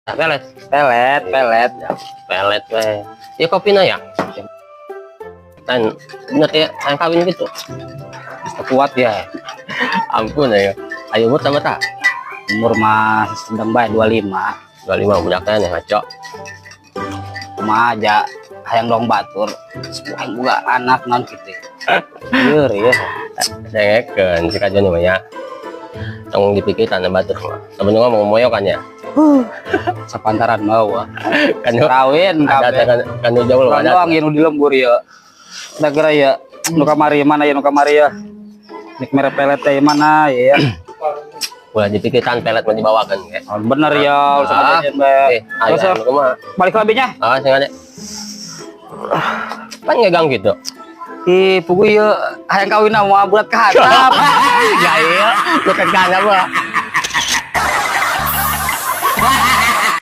Pelet. Pelet. Ya, pelet weh. Ya kopinya ya. Kan bener ya, saya kawin gitu. Kuat ya. Ampun ya. Ayo umur sama tak? Umur mah sedang baik 25. 25 budak ya ngaco. Cuma aja hayang dong batur. Sepuang juga anak non gitu. Iya ya. Dengekeun si kajon mah ya. Tong dipikiran batur mah. Sebenarnya mau moyo kan ya. Sepantaran mau. Kan Kawin ada kabeh. kan jauh loh Orang ada. doang yang di lembur ya. Da geura ya. Nu kamari mana ya nu kamari ya. Nik mere pelet teh mana ya. Ulah dipikiran pelet mau dibawakan ya. Oh, bener ya, sama jajan be. Terus Ayo kumaha? balik ke lebihnya. Sengaja. Pan ngegang gitu. Ih, pugu ya hayang kawin mah buat ke hatap. Ya iya, lu kan kagak mah.